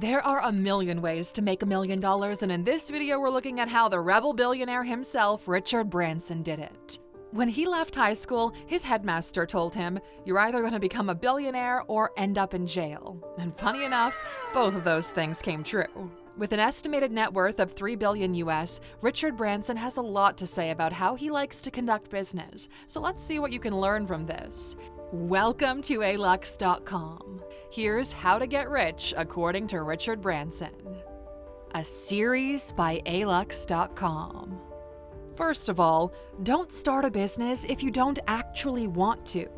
There are a million ways to make $1 million, and in this video we're looking at how the rebel billionaire himself, Richard Branson, did it. When he left high school, his headmaster told him, "You're either going to become a billionaire or end up in jail." And funny enough, both of those things came true. With an estimated net worth of $3 billion US, Richard Branson has a lot to say about how he likes to conduct business, so let's see what you can learn from this. Welcome to Alux.com. Here's how to get rich according to Richard Branson. A series by Alux.com. First of all, don't start a business if you don't actually want to.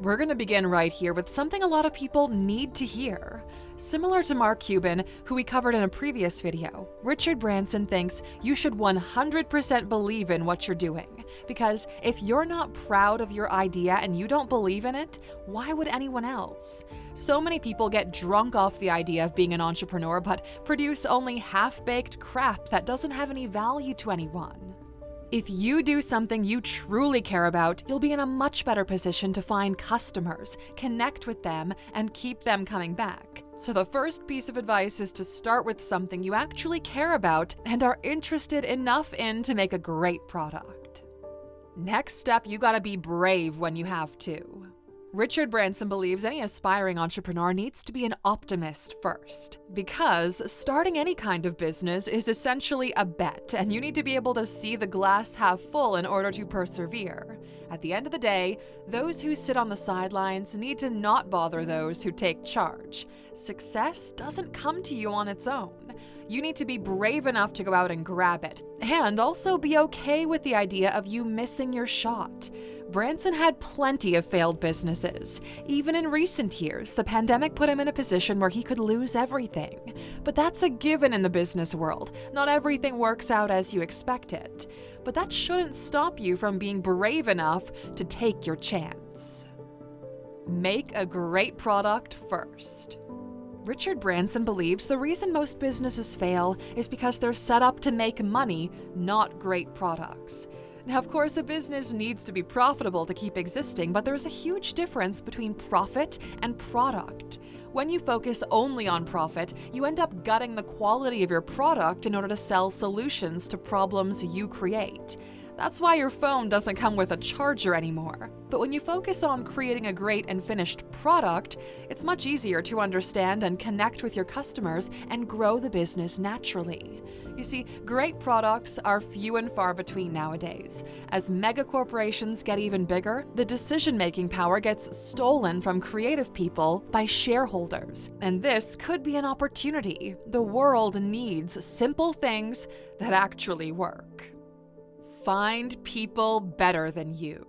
We're going to begin right here with something a lot of people need to hear. Similar to Mark Cuban, who we covered in a previous video, Richard Branson thinks you should 100% believe in what you're doing. Because if you're not proud of your idea and you don't believe in it, why would anyone else? So many people get drunk off the idea of being an entrepreneur but produce only half-baked crap that doesn't have any value to anyone. If you do something you truly care about, you'll be in a much better position to find customers, connect with them, and keep them coming back. So the first piece of advice is to start with something you actually care about and are interested enough in to make a great product. Next step, you gotta be brave when you have to. Richard Branson believes any aspiring entrepreneur needs to be an optimist first, because starting any kind of business is essentially a bet, and you need to be able to see the glass half full in order to persevere. At the end of the day, those who sit on the sidelines need to not bother those who take charge. Success doesn't come to you on its own. You need to be brave enough to go out and grab it, and also be okay with the idea of you missing your shot. Branson had plenty of failed businesses. Even in recent years, the pandemic put him in a position where he could lose everything. But that's a given in the business world. Not everything works out as you expect it. But that shouldn't stop you from being brave enough to take your chance. Make a great product first. Richard Branson believes the reason most businesses fail is because they're set up to make money, not great products. Now, of course, a business needs to be profitable to keep existing, but there's a huge difference between profit and product. When you focus only on profit, you end up gutting the quality of your product in order to sell solutions to problems you create. That's why your phone doesn't come with a charger anymore. But when you focus on creating a great and finished product, it's much easier to understand and connect with your customers and grow the business naturally. You see, great products are few and far between nowadays. As mega corporations get even bigger, the decision-making power gets stolen from creative people by shareholders. And this could be an opportunity. The world needs simple things that actually work. Find people better than you.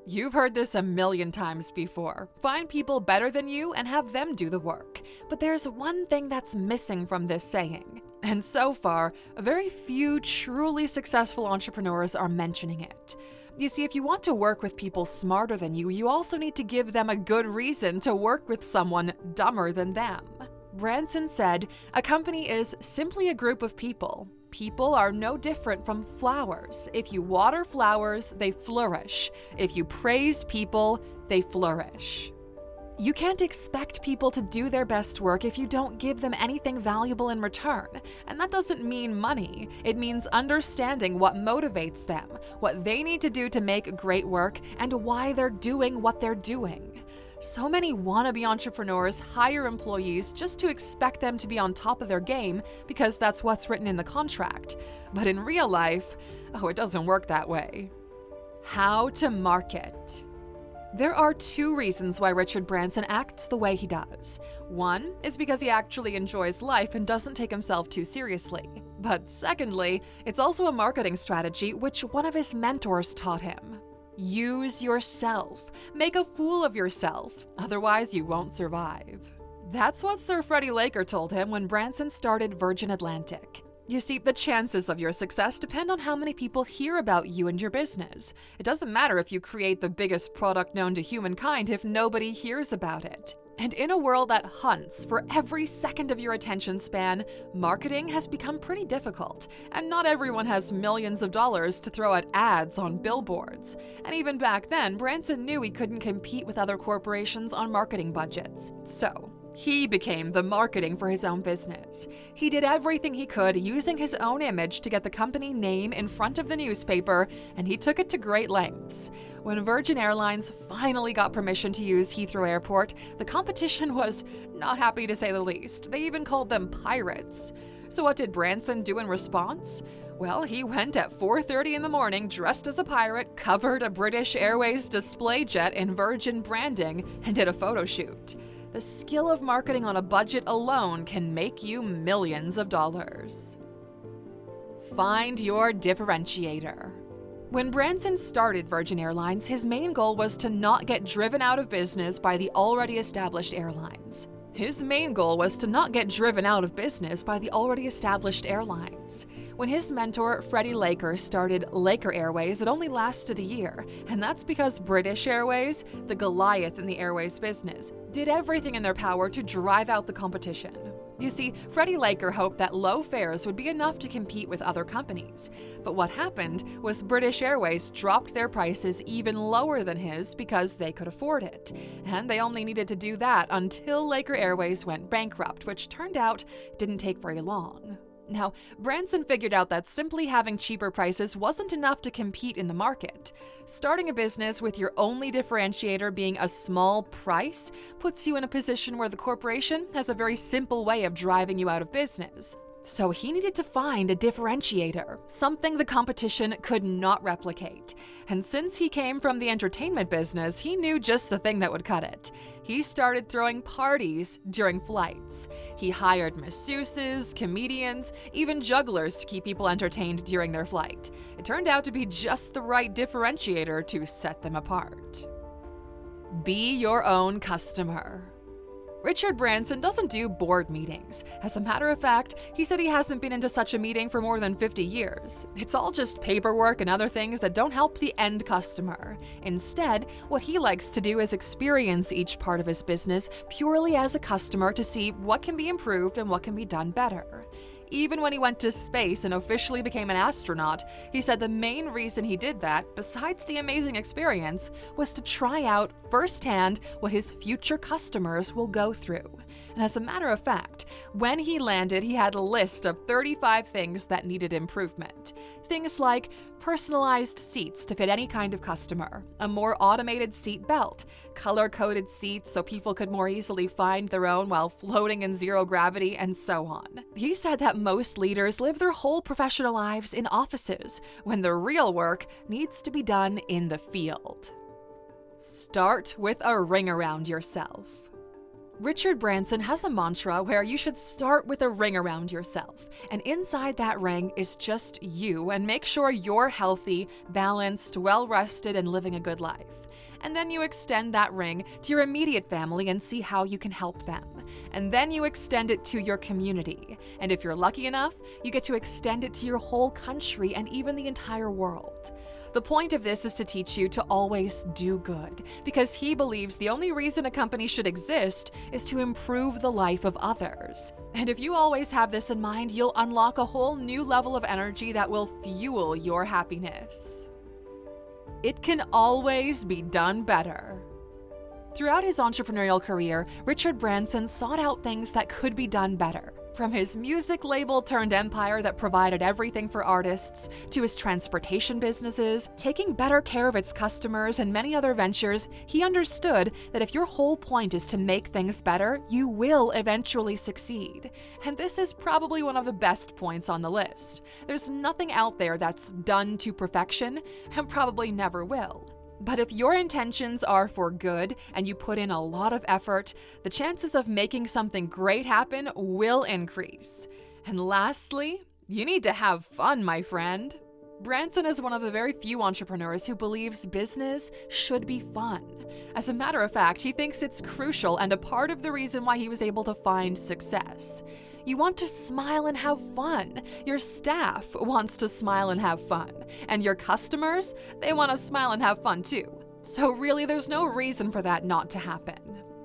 You've heard this a million times before. Find people better than you and have them do the work. But there's one thing that's missing from this saying. And so far, very few truly successful entrepreneurs are mentioning it. You see, if you want to work with people smarter than you, you also need to give them a good reason to work with someone dumber than them. Branson said, "A company is simply a group of people. People are no different from flowers. If you water flowers, they flourish. If you praise people, they flourish." You can't expect people to do their best work if you don't give them anything valuable in return. And that doesn't mean money. It means understanding what motivates them, what they need to do to make great work, and why they're doing what they're doing. So many wannabe entrepreneurs hire employees just to expect them to be on top of their game because that's what's written in the contract. But in real life, it doesn't work that way. How to market. There are two reasons why Richard Branson acts the way he does. One is because he actually enjoys life and doesn't take himself too seriously. But secondly, it's also a marketing strategy which one of his mentors taught him. Use yourself. Make a fool of yourself. Otherwise, you won't survive. That's what Sir Freddie Laker told him when Branson started Virgin Atlantic. You see, the chances of your success depend on how many people hear about you and your business. It doesn't matter if you create the biggest product known to humankind if nobody hears about it. And in a world that hunts for every second of your attention span, marketing has become pretty difficult, and not everyone has millions of dollars to throw at ads on billboards. And even back then, Branson knew he couldn't compete with other corporations on marketing budgets. So, He became the marketing for his own business. He did everything he could using his own image to get the company name in front of the newspaper, and he took it to great lengths. When Virgin Airlines finally got permission to use Heathrow Airport, the competition was not happy to say the least. They even called them pirates. So what did Branson do in response? Well, he went at 4:30 in the morning dressed as a pirate, covered a British Airways display jet in Virgin branding, and did a photo shoot. The skill of marketing on a budget alone can make you millions of dollars. Find your differentiator. When Branson started Virgin Airlines, his main goal was to not get driven out of business by the already established airlines. When his mentor, Freddie Laker, started Laker Airways, it only lasted a year, and that's because British Airways, the Goliath in the airways business, did everything in their power to drive out the competition. You see, Freddie Laker hoped that low fares would be enough to compete with other companies. But what happened was British Airways dropped their prices even lower than his because they could afford it. And they only needed to do that until Laker Airways went bankrupt, which turned out didn't take very long. Now, Branson figured out that simply having cheaper prices wasn't enough to compete in the market. Starting a business with your only differentiator being a small price puts you in a position where the corporation has a very simple way of driving you out of business. So he needed to find a differentiator, something the competition could not replicate. And since he came from the entertainment business, he knew just the thing that would cut it. He started throwing parties during flights. He hired masseuses, comedians, even jugglers to keep people entertained during their flight. It turned out to be just the right differentiator to set them apart. Be your own customer. Richard Branson doesn't do board meetings. As a matter of fact, he said he hasn't been into such a meeting for more than 50 years. It's all just paperwork and other things that don't help the end customer. Instead, what he likes to do is experience each part of his business purely as a customer to see what can be improved and what can be done better. Even when he went to space and officially became an astronaut, he said the main reason he did that, besides the amazing experience, was to try out firsthand what his future customers will go through. And as a matter of fact, when he landed, he had a list of 35 things that needed improvement. Things like personalized seats to fit any kind of customer, a more automated seat belt, color-coded seats so people could more easily find their own while floating in zero gravity, and so on. He said that most leaders live their whole professional lives in offices, when the real work needs to be done in the field. Start with a ring around yourself. Richard Branson has a mantra where you should start with a ring around yourself, and inside that ring is just you, and make sure you're healthy, balanced, well-rested, and living a good life. And then you extend that ring to your immediate family and see how you can help them. And then you extend it to your community. And if you're lucky enough, you get to extend it to your whole country and even the entire world. The point of this is to teach you to always do good, because he believes the only reason a company should exist is to improve the life of others. And if you always have this in mind, you'll unlock a whole new level of energy that will fuel your happiness. It can always be done better. Throughout his entrepreneurial career, Richard Branson sought out things that could be done better. From his music label turned empire that provided everything for artists, to his transportation businesses, taking better care of its customers, and many other ventures, he understood that if your whole point is to make things better, you will eventually succeed. And this is probably one of the best points on the list. There's nothing out there that's done to perfection, and probably never will. But if your intentions are for good and you put in a lot of effort, the chances of making something great happen will increase. And lastly, you need to have fun, my friend. Branson is one of the very few entrepreneurs who believes business should be fun. As a matter of fact, he thinks it's crucial and a part of the reason why he was able to find success. You want to smile and have fun. Your staff wants to smile and have fun. And your customers, they want to smile and have fun too. So really, there's no reason for that not to happen.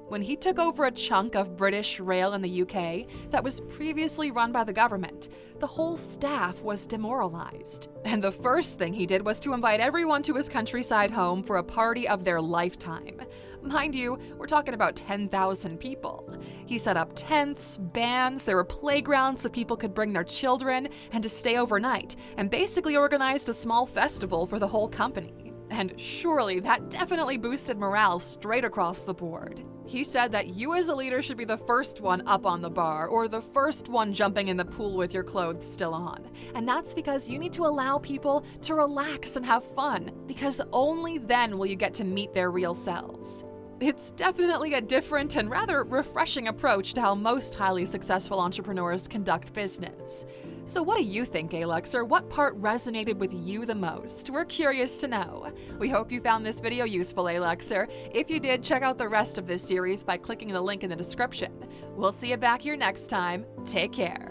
When he took over a chunk of British Rail in the UK that was previously run by the government, the whole staff was demoralized. And the first thing he did was to invite everyone to his countryside home for a party of their lifetime. Mind you, we're talking about 10,000 people. He set up tents, bands, there were playgrounds so people could bring their children and to stay overnight, and basically organized a small festival for the whole company. And surely that definitely boosted morale straight across the board. He said that you as a leader should be the first one up on the bar or the first one jumping in the pool with your clothes still on. And that's because you need to allow people to relax and have fun, because only then will you get to meet their real selves. It's definitely a different and rather refreshing approach to how most highly successful entrepreneurs conduct business. So what do you think, Alux, or what part resonated with you the most? We're curious to know. We hope you found this video useful, Aluxer. If you did, check out the rest of this series by clicking the link in the description. We'll see you back here next time. Take care.